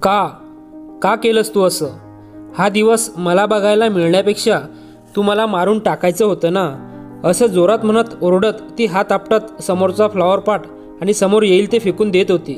का का केलंस तू असं? हा दिवस मला बघायला मिळण्यापेक्षा तू मला मारून टाकायचं होतं ना, असं जोरात म्हणत ओरडत ती हात आपटत समोरचा फ्लॉवर पॉट आणि समोर येईल ते फेकून देत होती.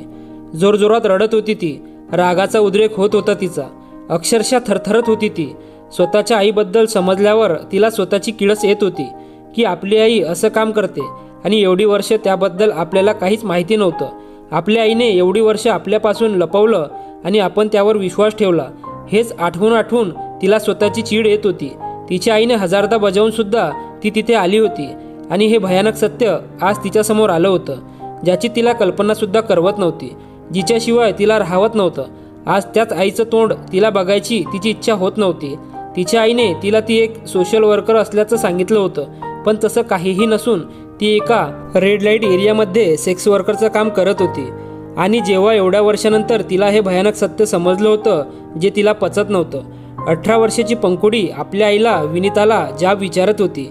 जोरजोरात रडत होती ती. रागाचा उद्रेक होत होता तिचा. अक्षरशः थरथरत होती ती. स्वतःच्या आईबद्दल समजल्यावर तिला स्वतःची किळस येत होती की आपली आई असं काम करते आणि एवढी वर्ष त्याबद्दल आपल्याला काहीच माहिती नव्हतं. आपल्या आईने एवढी वर्ष आपल्यापासून लपवलं आणि आपण त्यावर विश्वास ठेवला. हेच आठवून आठवून तिला स्वतःची चीड येत होती. तिच्या आईने हजारदा बजावून सुद्धा ती तिथे आली होती आणि हे भयानक सत्य आज तिच्यासमोर आलं होतं, ज्याची तिला कल्पनासुद्धा करवत नव्हती, जिच्याशिवाय तिला राहवत नव्हतं. आज त्याच आईचं तोंड तिला बघायची तिची इच्छा होत नव्हती. तिच्या आईने तिला ती एक सोशल वर्कर असल्याचं सांगितलं होतं, पण तसं काहीही नसून ती एका रेड लाईट एरियामध्ये सेक्स वर्करचं काम करत होती. आणि जेव्हा एवढ्या वर्षानंतर तिला हे भयानक सत्य समजलं होतं जे तिला पचत नव्हतं. 18 वर्षाची पंकुडी आपल्या आईला विनीताला जाब विचारत होती.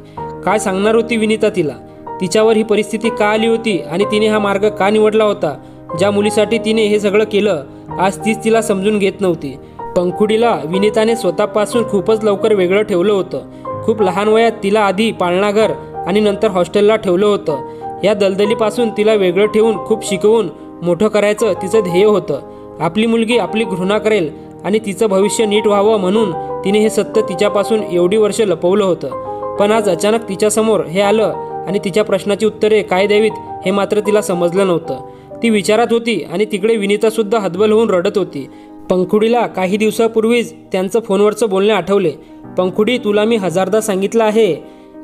काय सांगणार होती विनीता तिला? तिच्यावर ही परिस्थिती का आली होती आणि तिने हा मार्ग का निवडला होता? ज्या मुलीसाठी तिने हे सगळं केलं आज तीच तिला समजून घेत नव्हती. पंकुडीला विनीताने स्वतःपासून खूपच लवकर वेगळं ठेवलं होतं. खूप लहान वयात तिला आधी पाळणाघर आणि नंतर हॉस्टेलला ठेवलं होतं. या दलदलीपासून तिला वेगळं ठेवून खूप शिकवून मोठं करायचं तिचं ध्येय होतं. आपली मुलगी आपली घृणा करेल आणि तिचं भविष्य नीट व्हावं म्हणून तिने हे सत्य तिच्यापासून एवढी वर्ष लपवलं होतं. पण आज अचानक तिच्यासमोर हे आलं आणि तिच्या प्रश्नाची उत्तरे काय द्यावीत हे मात्र तिला समजलं नव्हतं. ती विचारात होती आणि तिकडे विनीतासुद्धा हतबल होऊन रडत होती. पंकुडीला काही दिवसापूर्वीच त्यांचं फोनवरचं बोलणे आठवले. पंकुडी, तुला मी हजारदा सांगितलं आहे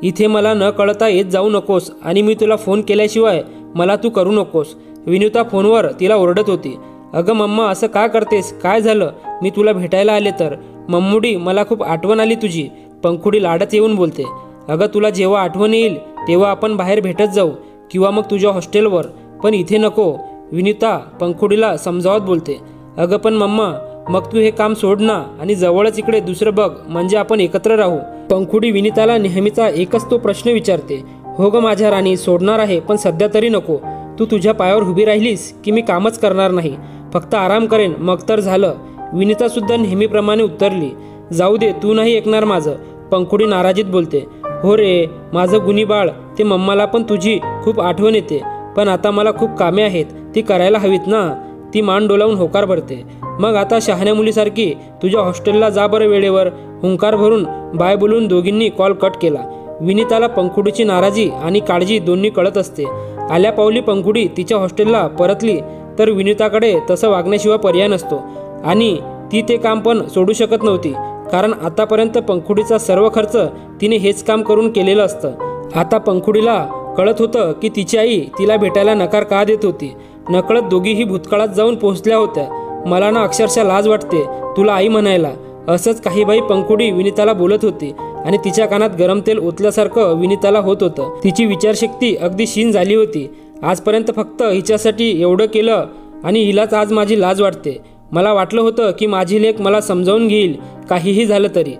इथे मला न कळता येत जाऊ नकोस आणि मी तुला फोन केल्याशिवाय मला तू करू नकोस. विनीता फोनवर तिला ओरडत होती. अगं मम्मा, असं का करतेस? काय झालं? मी तुला भेटायला आले तर. मम्मुडी, मला खूप आठवण आली तुझी. पंकुडी लाडत येऊन बोलते. अगं तुला जेव्हा आठवण येईल तेव्हा आपण बाहेर भेटत जाऊ किंवा मग तुझ्या हॉस्टेलवर, पण इथे नको. विनीता पंकुडीला समजावत बोलते. अगं पण मम्मा, मग तू हे काम सोड ना आणि जवळच इकडे दुसरं बघ, म्हणजे आपण एकत्र राहू. पंकुडी विनीताला नेहमीचा एकच तो प्रश्न विचारते. हो ग माझ्या राणी, सोडणार आहे, पण सध्या तरी नको. तू तुझ्या पायावर उभी राहिलीस की मी कामच करणार नाही, फक्त आराम करेन, मग तर झालं. विनीतासुद्धा नेहमीप्रमाणे उत्तरली. जाऊ दे, तू नाही ऐकणार माझं. पंकुडी नाराजीत बोलते. हो रे माझं गुणी बाळ, ते मम्माला पण तुझी खूप आठवण येते, पण आता मला खूप कामे आहेत, ती करायला हवीत ना. ती मान डोलावून होकार भरते. मग आता शहाण्या मुलीसारखी तुझ्या हॉस्टेलला जा बरं वेळेवर. हुंकार भरून बाय बोलून दोघींनी कॉल कट केला. विनीताला पंकुडीची नाराजी आणि काळजी दोन्ही कळत असते. आल्या पावली पंकुडी तिच्या हॉस्टेलला परतली तर विनीताकडे तसं वागण्याशिवाय पर्याय नसतो आणि ती ते काम पण सोडू शकत नव्हती, कारण आतापर्यंत पंकुडीचा सर्व खर्च तिने हेच काम करून केलेलं असतं. आता पंकुडीला कळत होतं की तिची आई तिला भेटायला नकार का देत होती. नकळत दोघीही भूतकाळात जाऊन पोहोचल्या होत्या. मला ना अक्षरशः लाज वाटते तुला आई म्हणायला, असंच काही बाई पंकुडी विनीताला बोलत होती आणि तिच्या कानात गरम तेल ओतल्यासारखं विनीताला होत होतं. तिची विचारशक्ती अगदी क्षीण झाली होती. आजपर्यंत फक्त हिच्यासाठी एवढं केलं आणि हिलाच आज माझी लाज वाटते. मला वाटलं होतं की माझी लेक मला समजावून घेईल काहीही झालं तरी,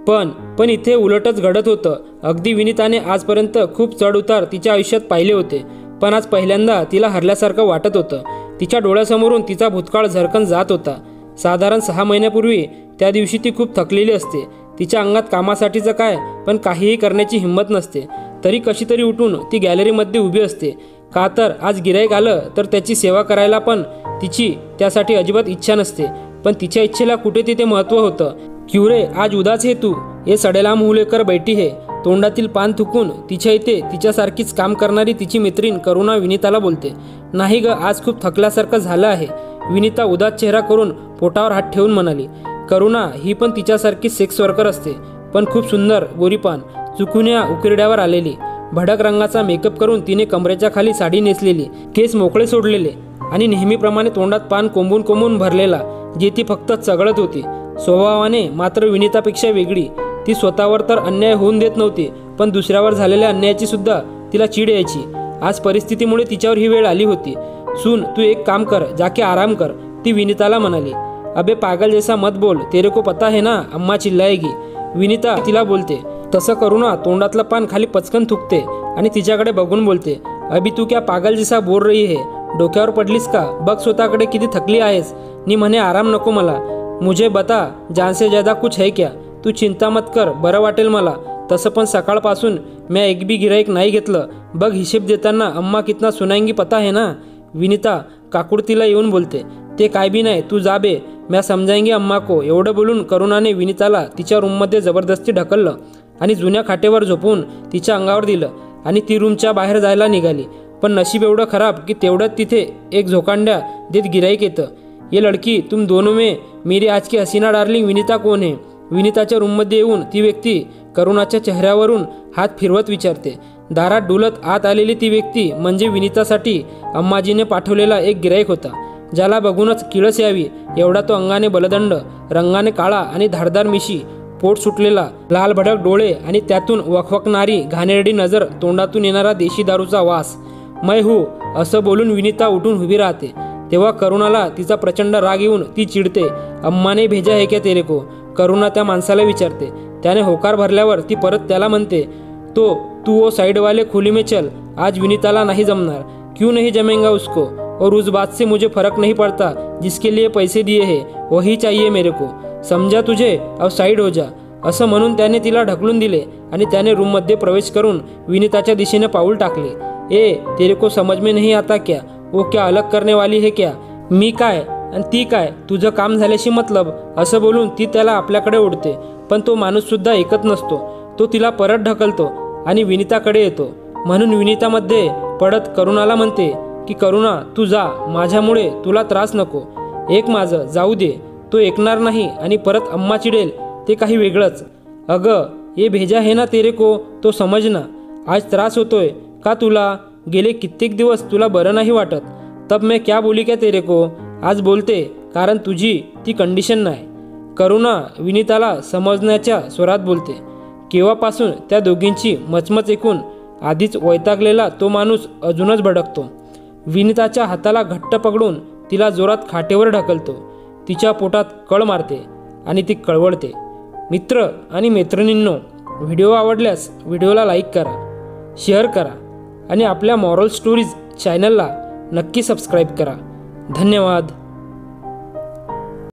पण इथे उलटच घडत होतं. अगदी विनीताने आजपर्यंत खूप चढ उतार तिच्या आयुष्यात पाहिले होते, पण आज पहिल्यांदा तिला हरल्यासारखं वाटत होतं. तिच्या डोळ्यासमोरून तिचा भूतकाळ झरकन जात होता. साधारण 6 महिन्यापूर्वी त्या दिवशी ती खूप थकलेली असते. तिच्या अंगात कामासाठीचं काय पण काहीही करण्याची हिंमत नसते. तरी कशी तरी उठून ती गॅलरीमध्ये उभी असते. का तर आज गिराईक आलं तर त्याची सेवा करायला पण तिची त्यासाठी अजिबात इच्छा नसते, पण तिच्या इच्छेला कुठे तिथे महत्त्व होतं. क्यों रे आज उदास है तू? ये सडेला मुंह लेकर बैठी है. तोंडातील पान थुकून तिच्या इथे तिच्यासारखीच काम करणारी तिची मैत्रीण करुणा विनीताला बोलते. नाही ग, आज खूप थकल्यासारखं झालं आहे. विनीता उदास चेहरा करून पोटावर हात ठेवून म्हणाली. करुणा ही पण तिच्यासारखी सेक्स वर्कर असते, पण खूप सुंदर, गोरीपान, चुकून या उकिरड्यावर आलेली. भडक रंगाचा मेकअप करून तिने कमरेच्या खाली साडी नेसलेली, केस मोकळे सोडलेले आणि नेहमीप्रमाणे तोंडात पान कोंबून कोंबून भरलेला, जे ती फक्त चघळत होती. स्वभावाने मात्र विनीतापेक्षा वेगळी. ती स्वतःवर तर अन्याय होऊन देत नव्हती, पण दुसऱ्यावर झालेल्या अन्यायाची सुद्धा तिला चीड यायची. आज परिस्थितीमुळे तिच्यावर ही वेळ आली होती. सुन, तू एक काम कर, जाके आराम कर, ती विनीताला म्हणाली. अबे पागल जैसा मत बोल, तेरे को पता है ना अम्मा चिल्लाएगी. विनीता तिला बोलते. तसं करुणा तोंडातलं पान खाली पचकन थुकते आणि तिच्याकडे बघून बोलते. अभी तू क्या पागल जैसा बोल रही है? डोक्यावर पडलीस का? बघ स्वतःकडे किती थकली आहेस. नी म्हणे आराम नको मला, मुझे बता जान से ज़्यादा कुछ है क्या, तू चिंता मत कर, बरं वाटेल मला. तसं पण सकाळपासून मैं एक भी गिराईक नाही घेतलं. बघ हिशेब देताना अम्मा कितना सुनाएंगी पता है ना. विनीता काकुडतीला येऊन बोलते. ते काय बी नाही, तू जा बे, मैं समजाएंगे अम्मा को. एवढं बोलून करुणाने विनीताला तिच्या रूममध्ये जबरदस्ती ढकललं आणि जुन्या खाटेवर झोपून तिच्या अंगावर दिलं आणि ती रूमच्या बाहेर जायला निघाली. पण नशीब एवढं खराब की तेवढ्यात तिथे एक झोकांड्या देत गिराईक येतं. ये लड़की तुम दोनों में मेरी आज की हसीना डार्लिंग विनीता कोण है. विनीताच्या रूममध्ये येऊन ती व्यक्ती करुणाच्या चेहऱ्यावरून हात फिरवत विचारते. दारात डुलत आत आलेली ती व्यक्ती म्हणजे विनीतासाठी अम्माजीने पाठवलेला एक गिराईक होता, ज्याला बघूनच किळस यावी एवढा तो अंगाने बलदंड, रंगाने काळा आणि धारदार मिशी, पोट सुटलेला, लाल भडक डोळे आणि त्यातून वखवकणारी घाणेरडी नजर, तोंडातून येणारा देशी दारूचा वास. मैं हूँ असं बोलून विनीता उठून उभी राहते. तेव्हा करुणाला तिचा प्रचंड राग येऊन ती चिडते. अम्माने भेजा है क्या तेरे को. करुणा त्या माणसाला विचारते. त्याने होकार भरल्यावर ती परत त्याला म्हणते, तो तू वो साइड वाले खोली में चल, आज विनीताला नहीं जमणार. क्यों नहीं जमेगा उसको, और उस बात से मुझे फर्क नहीं पड़ता, जिसके लिए पैसे दिए हैं वही चाहिए मेरे को, समझा तुझे, अब साइड हो जा. असं म्हणून त्याने तिला ढकलून दिले आणि त्याने रूममध्ये प्रवेश करून विनीताच्या दिशेने पाऊल टाकले. ए तेरे को समझ में नहीं आता क्या, वो क्या अलग करने वाली है क्या. मी काय आणि ती काय, तुझं काम झाल्याशी मतलब. असं बोलून ती त्याला आपल्याकडे ओढते. पण तो माणूससुद्धा ऐकत नसतो. तो तिला परत ढकलतो आणि विनीताकडे येतो. म्हणून विनीतामध्ये पडत करुणाला म्हणते की करुणा तू जा, माझ्यामुळे तुला त्रास नको. एक माझं जाऊ दे. तो ऐकणार नाही आणि परत अम्मा चिडेल ते काही वेगळंच. अगं ये भेजा है ना तेरे को, तो समज ना. आज त्रास होतोय का तुला, गेले कित्येक दिवस तुला बरं नाही वाटत. तब मैं क्या बोली क्या तेरे को, आज बोलते कारण तुझी ती कंडिशन नाही. करुणा विनीताला समजण्याच्या स्वरात बोलते. केव्हापासून त्या दोघींची मचमच ऐकून आधीच वैतागलेला तो माणूस अजूनच भडकतो. विनीताच्या हाताला घट्ट पकडून तिला जोरात खाटेवर ढकलतो. तिच्या पोटात कळ मारते आणि ती कळवळते. मित्र आणि मैत्रिणींनो, व्हिडिओ आवडल्यास व्हिडिओला लाईक करा, शेअर करा आणि आपल्या मॉरल स्टोरीज चॅनलला नक्की सबस्क्राईब करा. धन्यवाद.